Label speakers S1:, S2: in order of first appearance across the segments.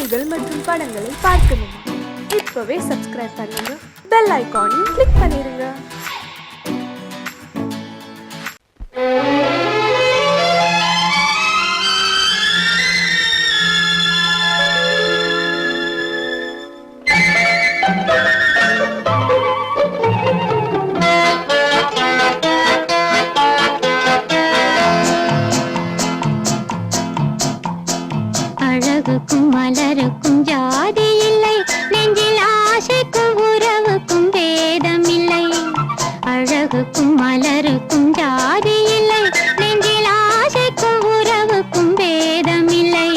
S1: பாடல்கள் மற்றும் படங்களை பார்க்கணுமா? இப்பவே சப்ஸ்கிரைப் பண்ணுங்க, பெல் ஐகானையும் கிளிக் பண்ணிருங்க.
S2: அழகுக்கும் மலருக்கும் ஜாதி இல்லை, நெஞ்சில் ஆசைக்கும் உறவுக்கும் பேதம் இல்லை. அழகுக்கும் மலருக்கும் ஜாதி இல்லை, நெஞ்சில் ஆசைக்கும் உறவுக்கும் பேதம் இல்லை.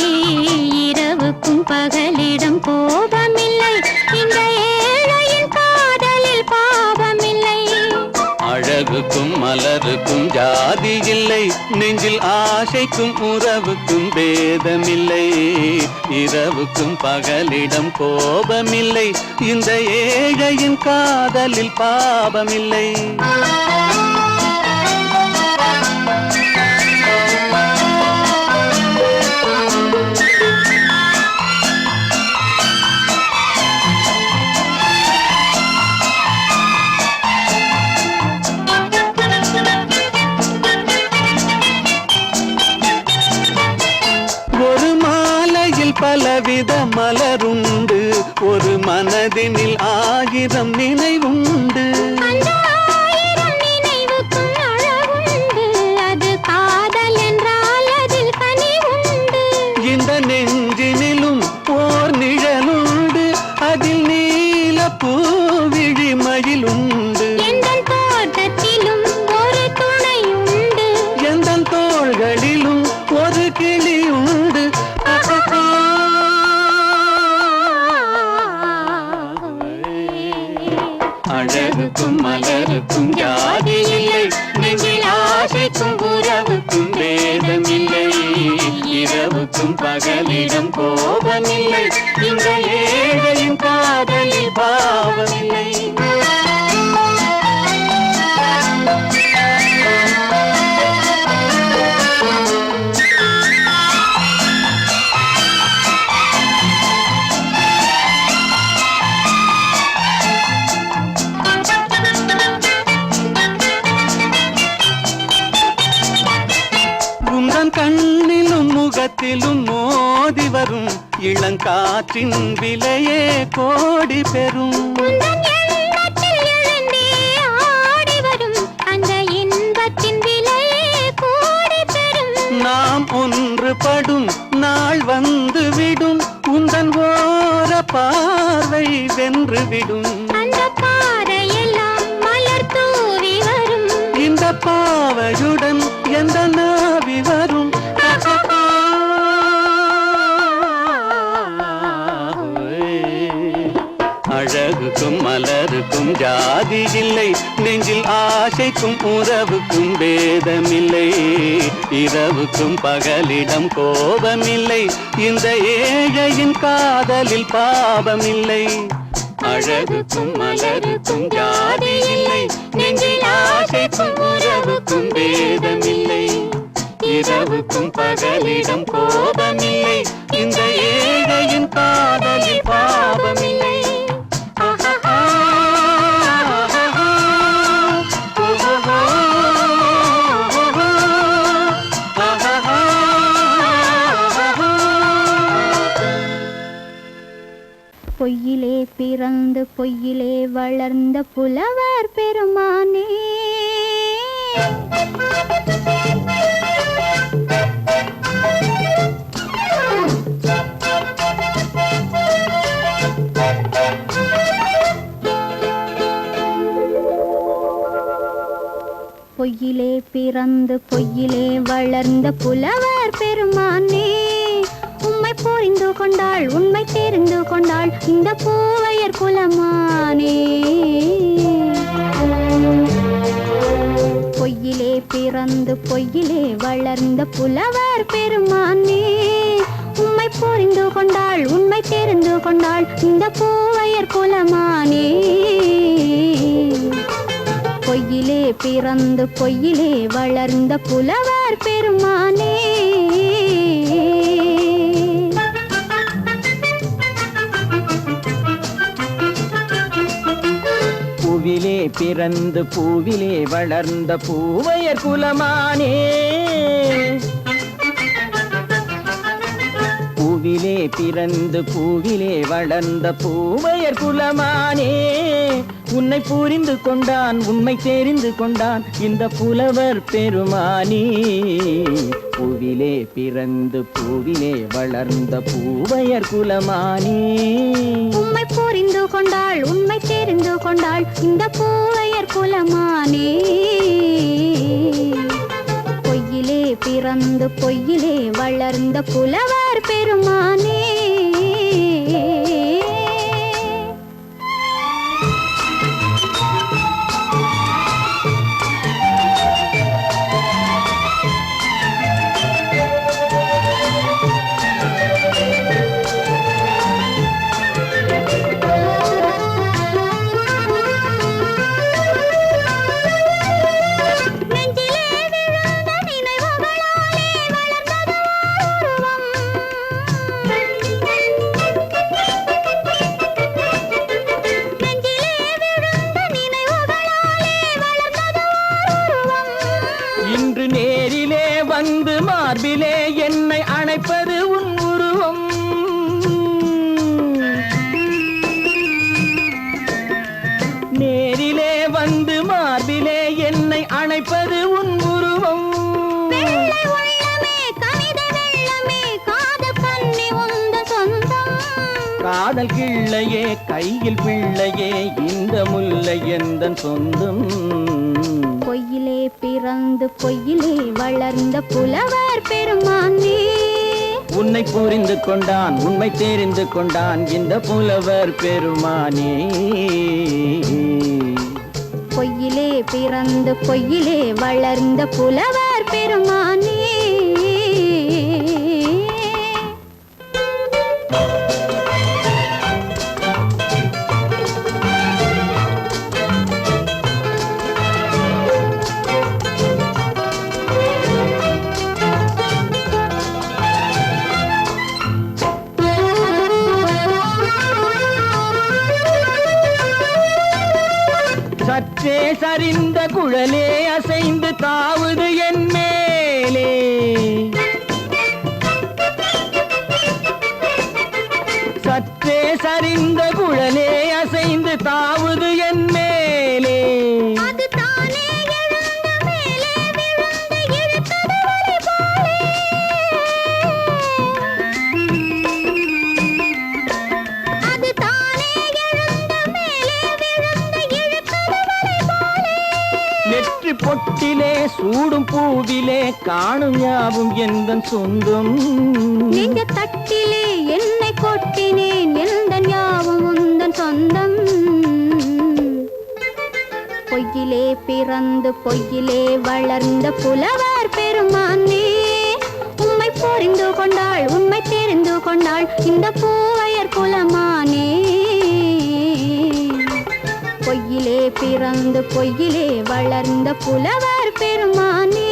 S2: இரவுக்கும் பகலிடம் கோபம் இல்லை, இந்த ஏழையின் காதலில் பாவம் இல்லை.
S3: அழகுக்கும் மலருக்கும் ஜாதி இல்லை, நெஞ்சில் ஆசைக்கும் உறவுக்கும் பேதமில்லை. இரவுக்கும் பகலிடம் கோபமில்லை, இந்த ஏழையின் காதலில் பாவமில்லை. பலவித மலருண்டு, ஒரு மனதினில் 1000 நினைவுண்டு.
S2: அந்த 1000 நினைவுக்கும் அழகுண்டு, அது காதல் என்றால் அதில் கனிவுண்டு.
S3: இந்த நெஞ்சினிலும் ஓர் நிழலுண்டு, அதில் நீல பூவிழிமயிலுண்டு.
S2: எந்தன் தோட்டத்திலும் ஒரு துணையுண்டு,
S3: எந்தன் தோள்களிலும் ஒரு கிளியுண்டு. அழகுக்கும் மலருக்கும் ஜாதி இல்லை, நெஞ்சில் ஆசைக்கும் உறவுக்கும் பேதமில்லை. இரவுக்கும் பகலிடம் கோபமில்லை, இந்த ஏழையின் காதலில் பாவமில்லை. கண்ணிலும் முகத்திலும் மோதி வரும் இளங்காற்றின் விலையே கோடி பெறும். நாம் ஒன்றுபடும் நாள் வந்து விடும், உந்தன் ஓர பார்வை வென்றுவிடும்.
S2: அந்த பாறையெல்லாம் மலர் தூவி வரும்,
S3: இந்த பாவையுடன் எந்த நாவி வரும். அழகுக்கும் மலருக்கும் ஜாதி இல்லை, நெஞ்சில் ஆசைக்கும் உறவுக்கும் பேதமில்லை. இரவுக்கும் பகலிடம் கோபமில்லை, இந்த ஏழையின் காதலில் பாவமில்லை. அழகுக்கும் மலருக்கும் ஜாதி இல்லை, நெஞ்சில் ஆசைக்கும் உறவுக்கும் பேதமில்லை. இரவுக்கும் பகலிடம் கோபமில்லை, இந்த ஏழையின் காதலில் பாவமில்லை.
S2: பொய்யிலே பிறந்து பொய்யிலே வளர்ந்த புலவர் பெருமானே, பொய்யிலே பிறந்து பொய்யிலே வளர்ந்த புலவர் பெருமானே, உம்மை புரிந்து கொண்டாள் உண்மை தெரிந்து கொண்டாள் இந்த பூவையர் குலமானே. பொய்யிலே பிறந்து பொய்யிலே வளர்ந்த புலவர் பெருமானே, உம்மை புரிந்து கொண்டாள் உண்மை தெரிந்து கொண்டாள் இந்த பூவையர் குலமானே. பொய்யிலே பிறந்து பொய்யிலே வளர்ந்த புலவர் பெருமானே.
S4: பிறந்து பூவிலே வளர்ந்த பூவையர் குலமானே. பூவிலே பிறந்து பூவிலே வளர்ந்த பூவையர் குலமானே. உன்னை புரிந்து கொண்டான் உண்மை தெரிந்து கொண்டான் இந்த புலவர் பெருமானே. பூவிலே பிறந்து பூவிலே வளர்ந்த பூவையர் குலமானே.
S2: உண்மை புரிந்து கொண்டாள் உண்மை தெரிந்து கொண்டாள் இந்த பூவையர் குலமானே. பொய்யிலே பிறந்து பொய்யிலே வளர்ந்த புலவர் பெருமானே.
S4: இன்று நேரிலே வந்து மார்பிலே என்னை அணைப்பது உன் உருவம். நேரிலே வந்து மார்பிலே என்னை அணைப்பது உன் உருவம். காதல் கிள்ளையே கையில் பிள்ளையே இந்த முல்லை எந்தன் சொந்தம்.
S2: பொய்யிலே பிறந்து பொய்யிலே வளர்ந்த புலவர் பெருமானே.
S4: உன்னை புரிந்து கொண்டான் உண்மை தெரிந்து கொண்டான் இந்த புலவர் பெருமானே.
S2: பொய்யிலே பிறந்து பொய்யிலே வளர்ந்த புலவர் பெருமானே.
S4: சற்றே சரிந்த குழலே அசைந்து தாவுது என் மேலே. சற்றே சரிந்த குழலே அசைந்து தாவுது என் மேலே. நெற்றி பொட்டிலே சூடும் பூவிலே காணும் யாவும் எந்தன் சொந்தம்.
S2: நெஞ்ச தட்டிலே என்னை கொட்டினேன் எந்தன் யாவும் உந்தன் சொந்தம். பொய்யிலே பிறந்து பொய்யிலே வளர்ந்த புலவர் பெருமானே. உண்மை புரிந்து கொண்டாள் உண்மை தெரிந்து கொண்டாள் இந்த பூவையர் குலமானே. பொய்யிலே பிறந்து பொய்யிலே வளர்ந்த புலவர் பெருமானே.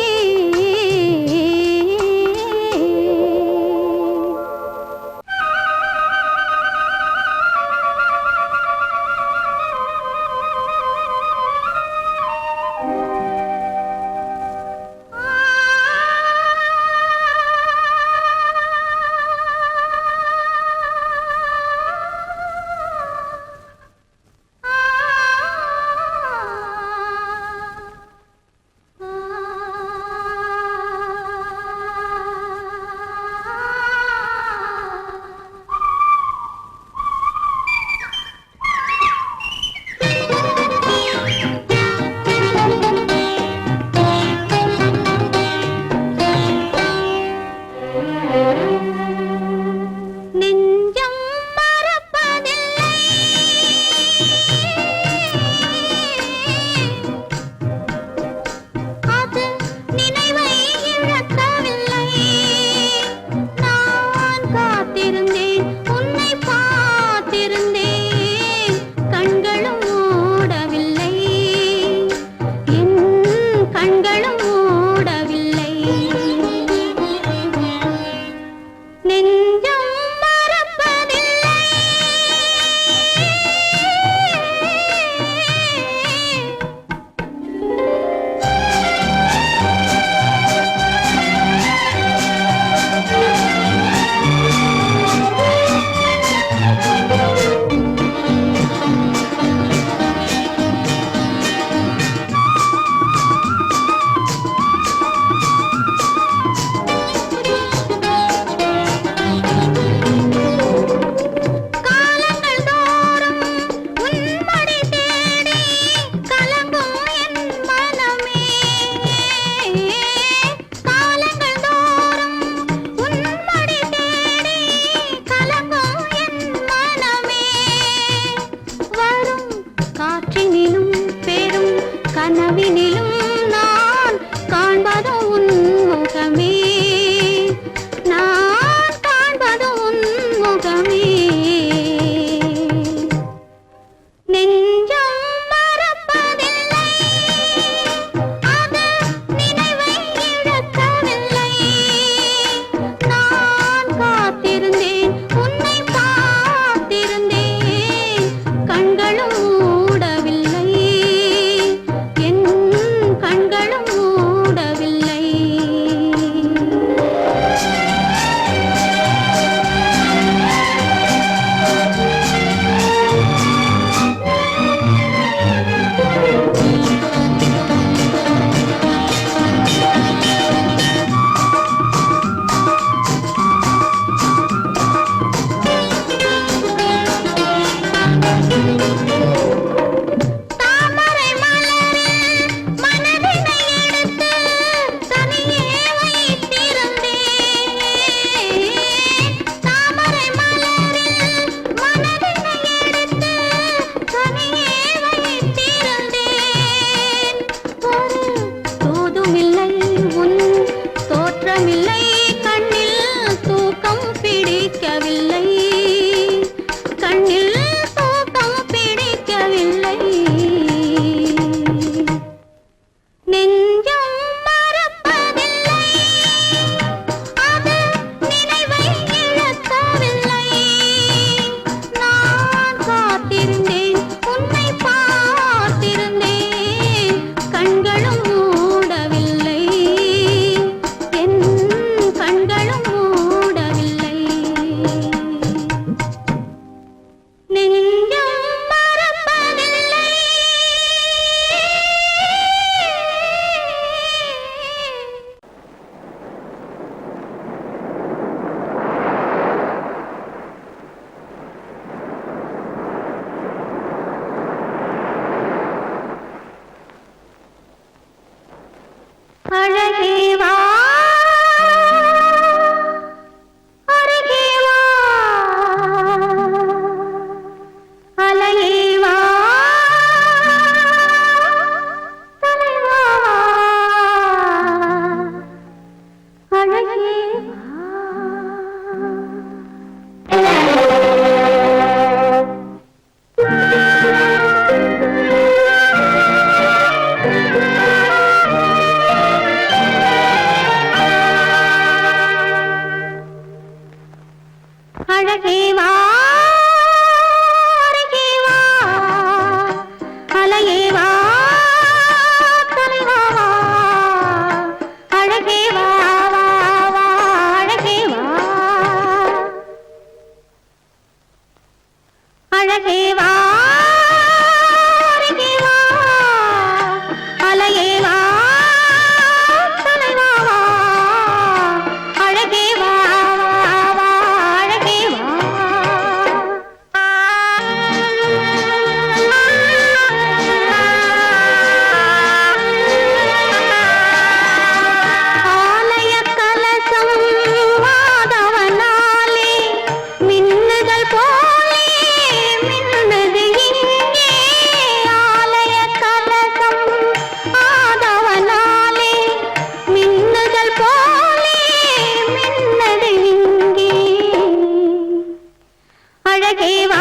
S2: அழகே வா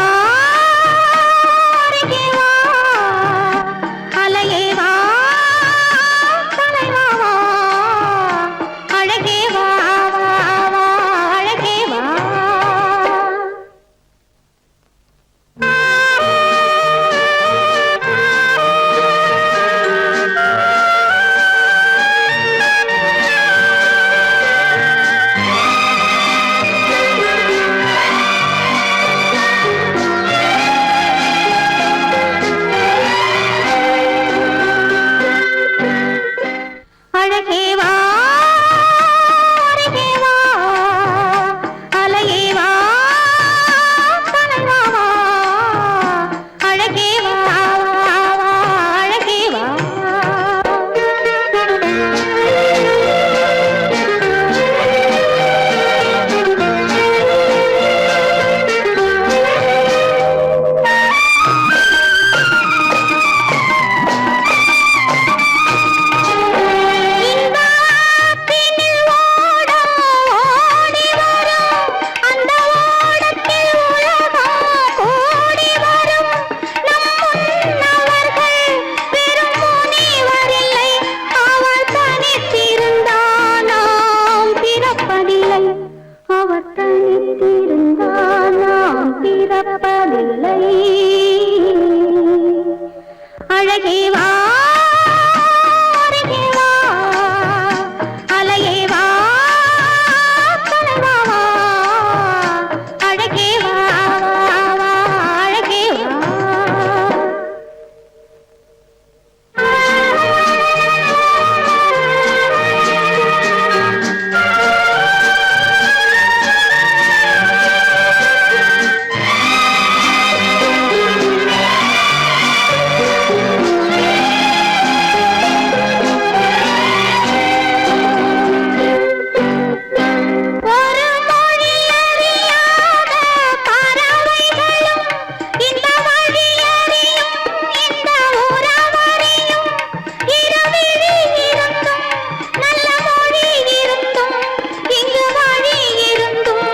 S2: அருகே வா அலையே வா தலைவா வா அழகே வா வா வா அழகே வா அழகே வா அருகே வா அலையே வா தலைவா வா அழகே வா வா வா அழகே வா அவர் தனித்திருந்தால் நாம் பிறப்பதில்லை அழகே வா அருகே வா அலையே வா தலைவா வா அழகே வா வா வா அழகே வா ஒரு மொழி அறியாத பறவைகளும் இந்த வழி அறியும் இந்த உறவறியும் இருவிழி இருந்தும் நல்ல மொழி இருந்தும் இங்கு வழி இருந்தும்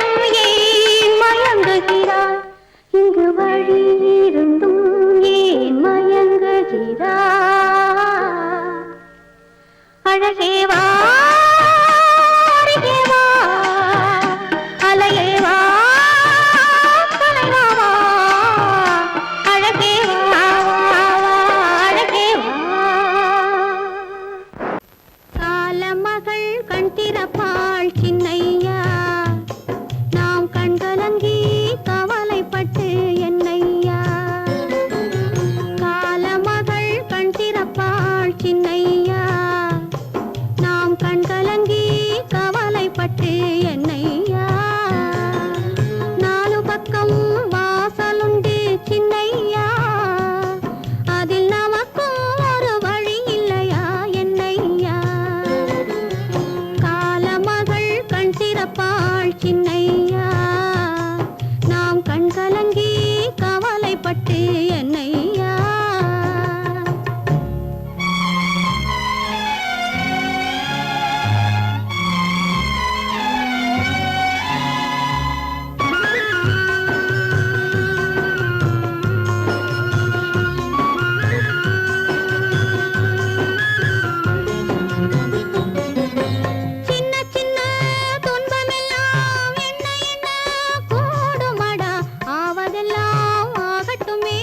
S2: ஏன் மயங்குகிறாய் இங்கு வழி இருந்தும் ஏன் மயங்குகிறாய் அழகே வா அருகே வா அலையே வா தலைவா வா அழகே வா வா வா அழகே வா காலமகள் கண் திறப்பாள் சின்னையா நாம் கண்கலங்கி கவலைப்பட்டு என்னையா காலமகள் கண் திறப்பாள் சின்னையா நாம் கண்கலங்கி கவலைப்பட்டு என்னையா நாலு பக்கம் வாசலுண்டு சின்னையா அதில் நமக்கும் ஒரு வழி இல்லையா என்னையா காலமகள் கண் திறப்பாள் சின்னையா நாம் கண்கலங்கி கவலைப்பட்டு என்னையா சின்ன சின்ன துன்பமெல்லாம் என்ன என்ன கூடுமடா ஆவதெல்லாம் ஆகட்டுமே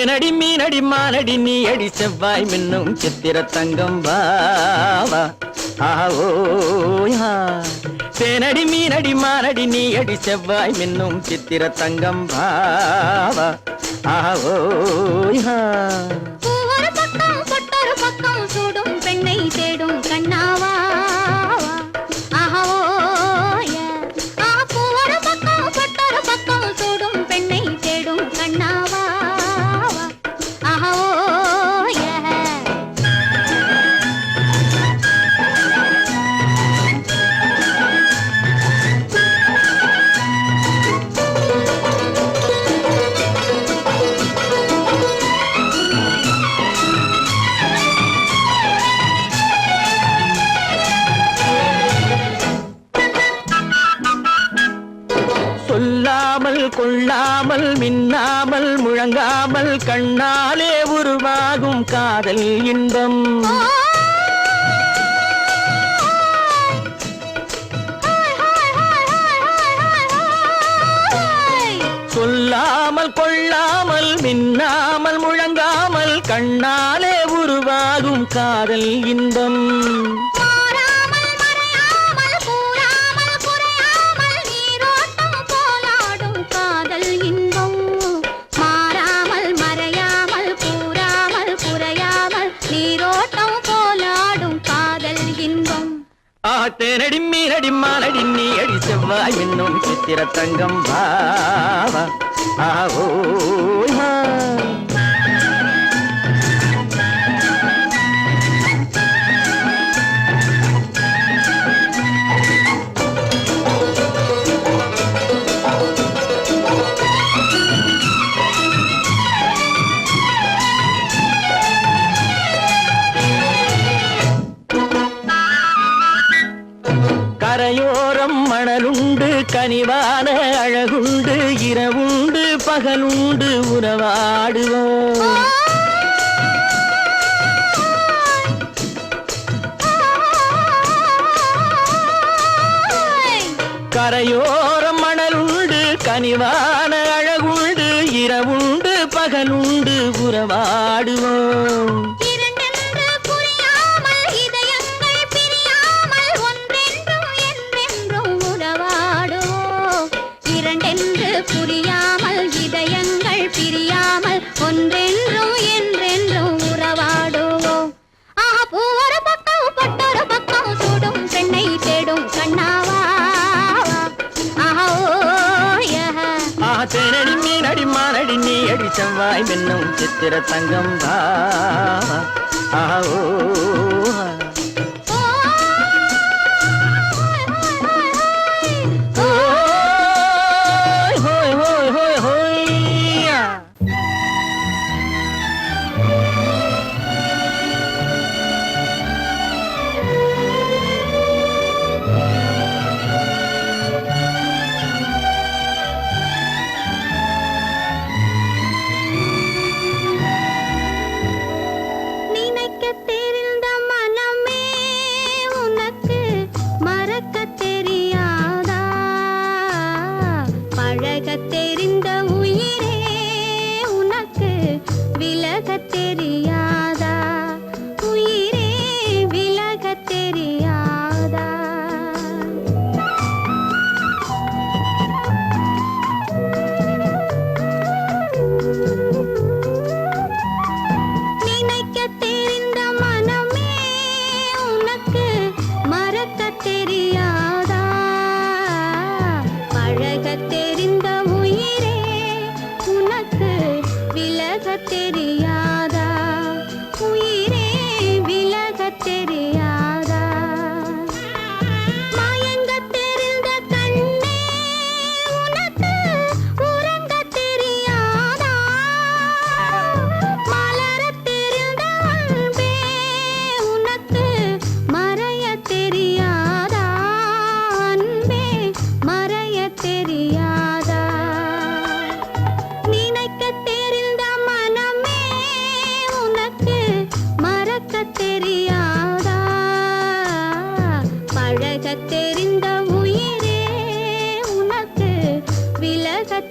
S4: தேனடி மீனடி மானடி நீ அடி செவ்வாய் மின்னும் சித்திர தங்கம் வாவா ஆவோயா தேனடி மீனடி மானடி நீ அடி செவ்வாய் மின்னும் சித்திர தங்கம் வாவா ஆவோயா
S2: ஒரு பக்கம் பொட்டொரு பக்கம் சூடும் பெண்ணை தேடும் கண்ணாவா ஒரு பக்கம் பொட்டொரு பக்கம் சூடும் பெண்ணை தேடும் கண்ணாவா
S4: சொல்லாமல் கொள்ளாமல் மின்னாமல் முழங்காமல் கண்ணாலே உருவாகும் காதல் இன்பம் சொல்லாமல் கொள்ளாமல் மின்னாமல் முழங்காமல் கண்ணாலே உருவாகும் காதல் இன்பம் தேனடி மீனடி மானடி நீ அடி செவ்வாய் என்னும் சித்திர தங்கம் பாவா ஆவோயா கரையோரம் மணலுண்டு கனிவான அழகுண்டு இரவுண்டு பகலுண்டு உறவாடுவோம் கரையோரம் மணலுண்டு கனிவான அழகுண்டு இரவுண்டு பகலுண்டு உறவாடுவோம்
S2: புரியாமல் இதயங்கள் பிரியாமல் ஒன்றென்றும் என்றென்றும் உறவாடுவோம் ஒரு பக்கம் பொட்டொரு பக்கம் சூடும் பெண்ணை தேடும் கண்ணாவா
S4: தேனடி மீனடி மானடி நீ அடி செவ்வாய் மின்னும் சித்திர தங்கம் ஆவோ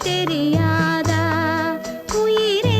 S2: தெரியாதா உயிரே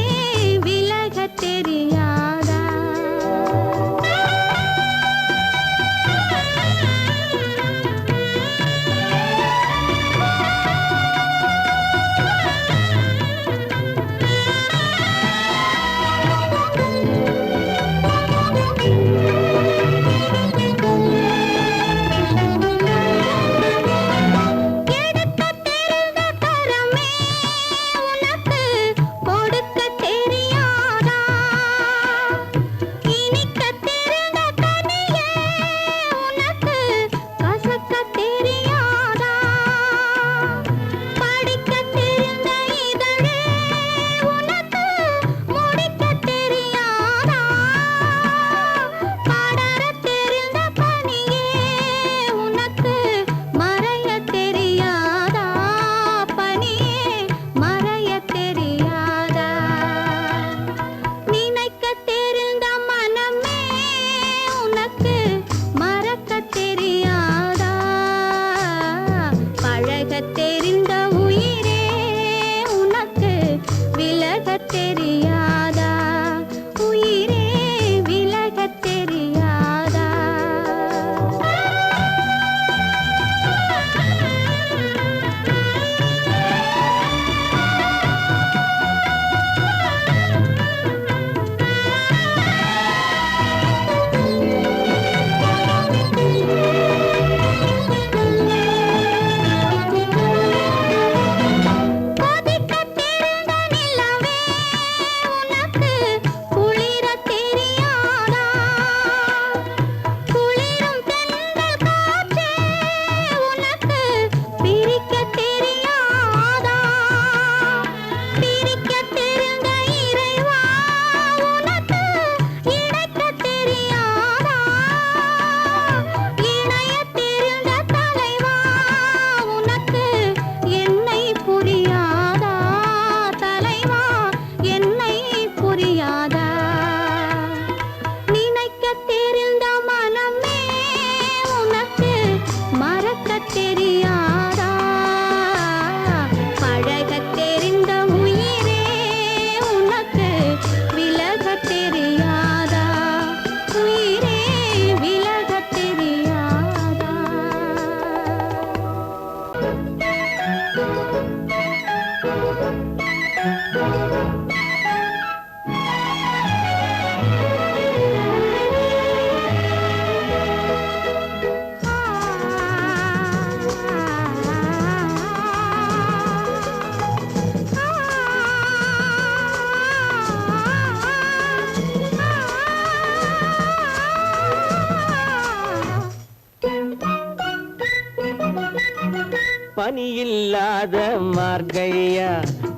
S4: பனியில்லாத மார்கழியா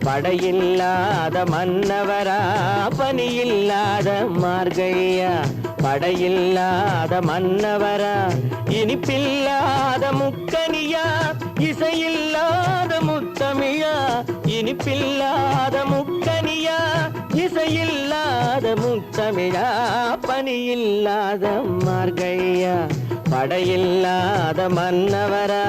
S4: படையில்லாத மன்னவரா பனியில்லாத மார்கழியா படையில்லாத மன்னவரா இனிப்பில்லாத முக்கனியா இசையில்லாத முத்தமிழா இனிப்பில்லாத முக்கனியா இசையில்லாத முத்தமிழா பனியில்லாத மார்கழியா படையில்லாத மன்னவரா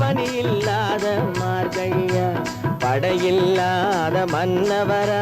S4: பனியில்லாத மார்கழியா படையில்லாத மன்னவரா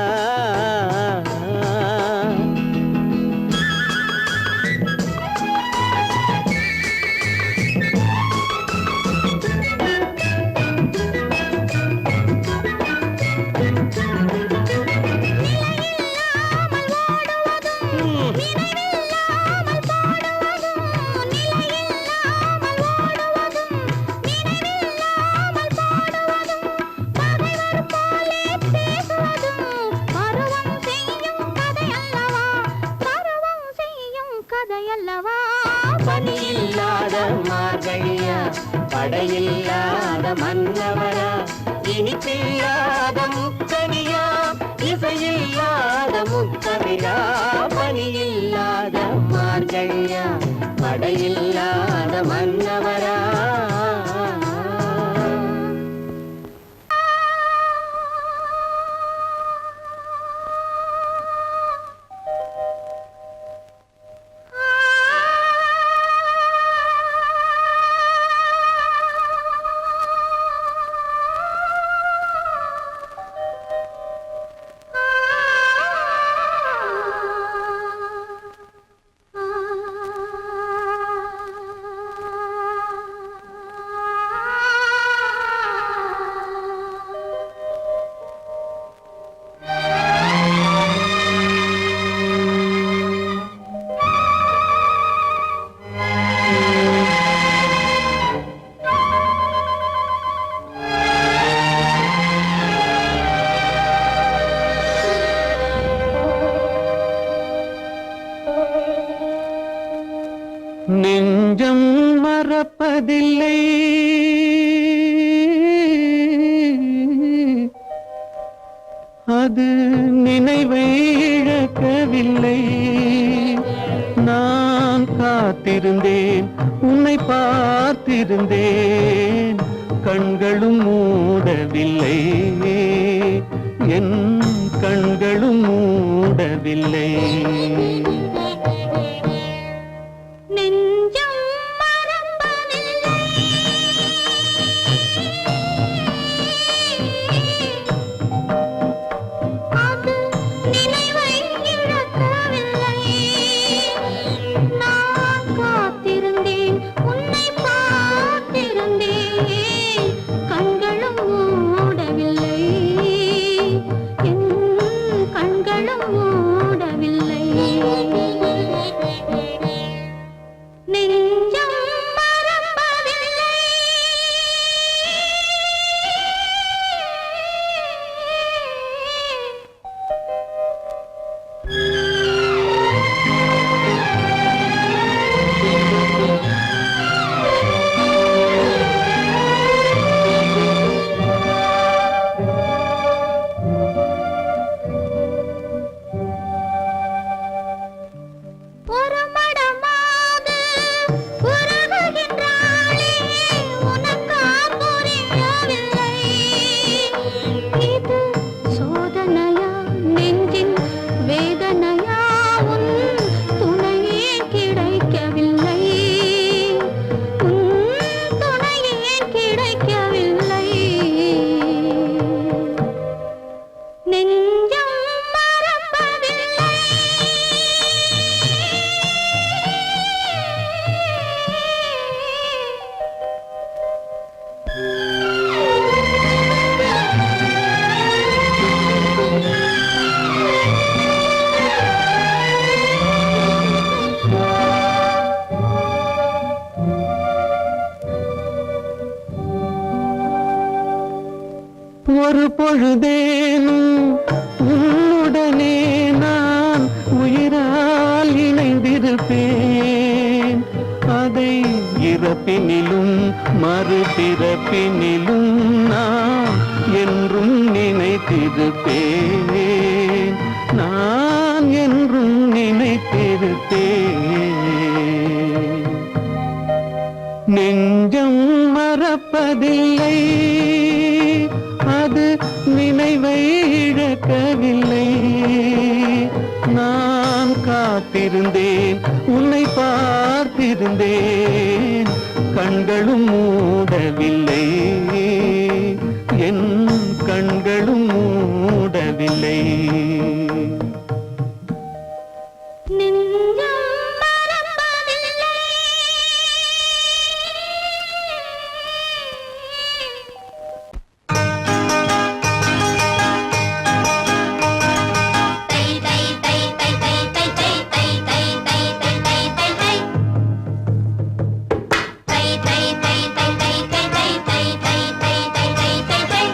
S4: பனியில்லாத மார்கழியா படையில்லாத மன்னவரா இனிப்பில்லாத முக்கனியா இசையில்லாத முத்தமிழா பனியில்லாத மார்கழியா படையில்லாத மன்னவரா நெஞ்சம் மறப்பதில்லை அது நினைவை இழக்கவில்லை நான் காத்திருந்தேன் உன்னை பார்த்திருந்தேன் கண்களும் மூடவில்லை என்
S3: கண்களும் மூடவில்லை.
S2: நெஞ்சம் மறப்பதில்லை. அது நினைவை இழக்கவில்லை. நான் காத்திருந்தேன், உன்னை பார்த்திருந்தேன், கண்களும் மூடவில்லை, என் கண்களும் மூடவில்லை. நெஞ்சம் மறப்பதில்லை. ஒரு மடமாது உருகுகின்றாளே, உனக்கா புரியவில்லை? இது சோதனையா, நெஞ்சின் வேதனையா, உன் துணையே கிடைக்கவில்லை, உன் துணையே கிடைக்கவில்லை. நெஞ்சம் மறப்பதில்லை.
S3: ஒரு பொழுதேனும் உன்னுடனே நான் உயிரால் இணைந்திருப்பேன். அதை இறப்பினிலும் மறுபிறப்பினிலும் நான் என்றும் நினைத்திருப்பேன். நான் என்றும் நினைத்திருப்பேன். நெஞ்சம் மறப்பதில்லை, அது நினைவை இழக்கவில்லை. நான் காத்திருந்தேன், உன்னை பார்த்திருந்தேன், கண்களும் மூடவில்லை, என் கண்களும் மூடவில்லை.
S2: நெஞ்சம் மறப்பதில்லை. தை தை தை தை தை தை தை தை தை தை தை தை தை தை. தை தை தை தை தை தை தை தை தை தை தை தை தை தை.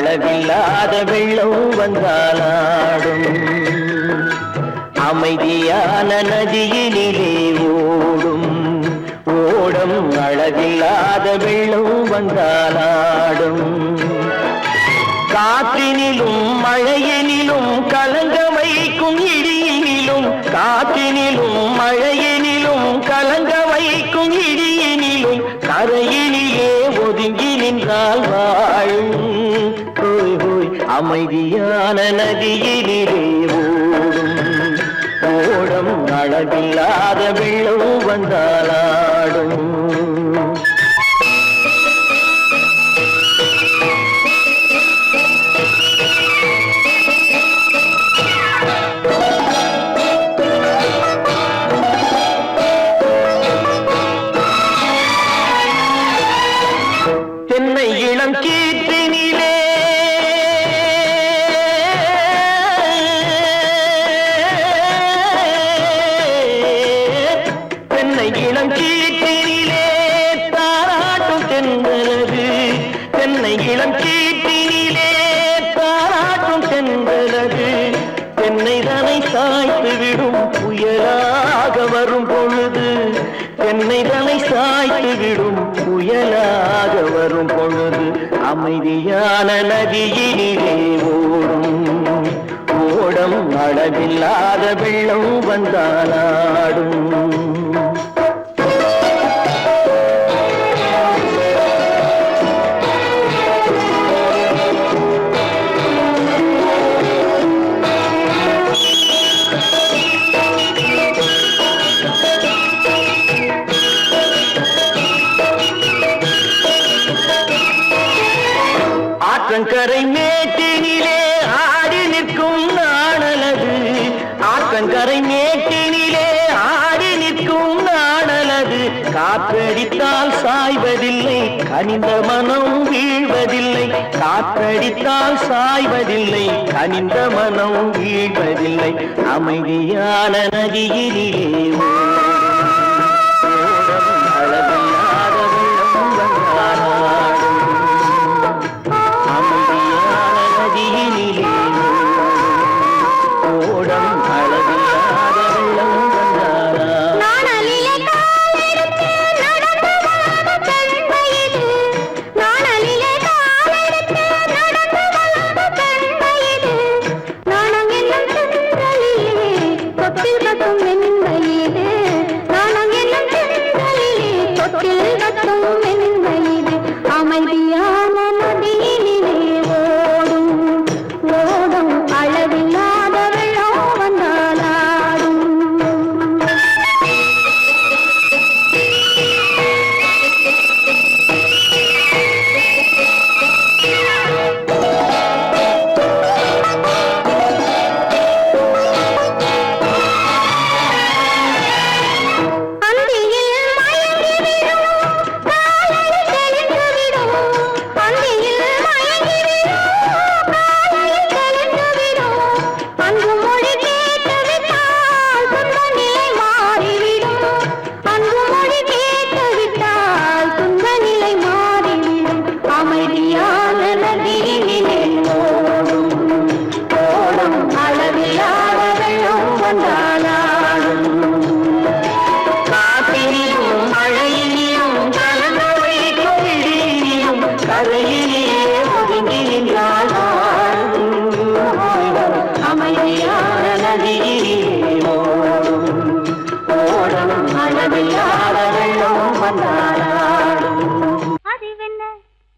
S4: அளவில்லாத வெள்ளம் வந்தாலாடும் அமைதியான நதியினிலே ஓடும் ஓடம் அளவில்லாத வெள்ளம் வந்தாலாடும் காற்றினிலும் மழையினிலும் கலங்க வைக்கும் இடியினிலும் காற்றினிலும் மழையினிலும் கலங்க வைக்கும் இடியினிலும் கரையினிலே ஒதுங்கி நின்றால் வாழும் ஹோய் ஹோய் அமைதியான நதியினிலே ஓடும் ஓடம் அளவில்லாத வெள்ளம் வந்தாலாடும் தென்னை இளம் கீற்றினிலே தென்னை இளம் கீற்றினிலே தாராட்டும் தென்றலது தென்னை இளம் கீற்றினிலே தாராட்டும் தென்றலது தென்னை தனை சாய்த்து விடும் புயலாக வரும் பொழுது தென்னை தனை சாய்த்து விடும் புயலாக வரும் பொழுது அமைதியான நதியினிலே ஓடும் ஓடம் அளவில்லாத வெள்ளம் வந்தாலாடும் ஆற்றங்கரை மேட்டினிலே ஆடி நிற்கும் நாணலது ஆற்றங்கரை மேட்டினிலே ஆடி நிற்கும் நாணலது காற்றடித்தால் சாய்வதில்லை கனிந்த மனம் வீழ்வதில்லை காற்றடித்தால் சாய்வதில்லை கனிந்த மனம் வீழ்வதில்லை அமைதியான நதியினிலே அளவில்லாத வெள்ளம் வந்தாலாடும் அமைதியான நதியினிலே ஓடம் அளவில்லாத வெள்ளம் வந்தாலாடும்
S2: நாணலிலே காலெடுத்து நடந்து வளர்ந்த பெண்மையிது நாணலிலே காலெடுத்து நடந்து வளர்ந்த பெண்மையிது நாணம் என்னும் தென்றலிலே தொட்டில் கட்டும் மென்மையிது நாணம் என்னும் தென்றலிலே தொட்டில் கட்டும் மென்மையிது அமைதியான நதியினிலே ஓடும் ஓடும் அளவில்லாத வெள்ளம் வந்தாலாடும் அந்தியில் மயங்கிவிடும் காலையில் தெளிந்துவிடும் அந்தியில் மயங்கிவிடும் காலையில் தெளிந்துவிடும் அன்பு மொழி கேட்டுவிட்டால் துன்ப நிலை மாறிவிடும் அன்பு மொழி கேட்டுவிட்டால் துன்ப நிலை மாறிவிடும் அமைதியான நதியினிலே ஓடும் ஓடும் அளவில்லாத வெள்ளம் வந்தாலாடும் காற்றினிலும் மழையினிலும் கலந்த வைக்கும் இடியினிலும் கரையிலே ஒதுங்கி நின்றால் அமைதியான நதியினிலே ஓடும் ஓடும் அளவில்லாத வெள்ளம் வந்தாலாடும்
S5: அறிவென்ன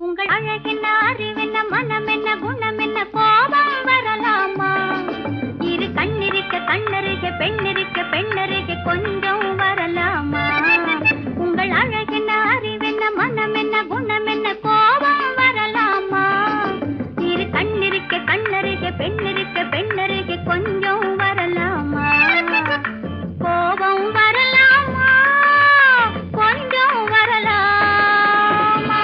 S5: உங்கள் அழகென்ன அறிவென்ன மனம் என்ன குணம் என்ன கோபம் வரலாமா இரு கண்ணிருக்க கண்ணருக பெண்ணிருக்க பெண்ணருக கொஞ்சம் வரலாமா உங்கள் அழகென்ன அறிவென்ன மனம் என்ன குணம் என்ன கோபம் வரலாமா இரு கண்ணிருக்க கண்ணருக பெண்ணிருக்க பெண்ணருக கொஞ்சம் வரலாமா கோபம் வரலாமா கொஞ்சம் வரலாமா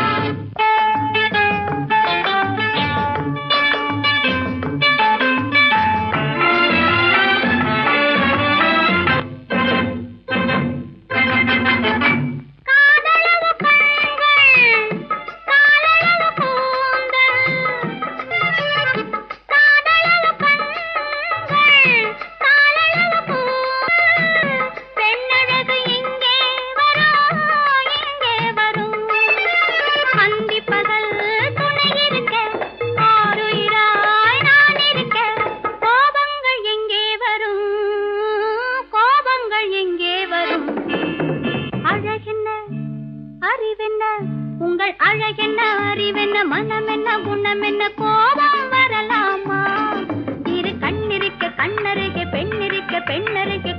S5: மனம் என்ன குணம் என்ன கோபம் வரலாமா இரு கண்ணிருக்க கண்ணருகே பெண்ணிருக்க பெண்ணருகே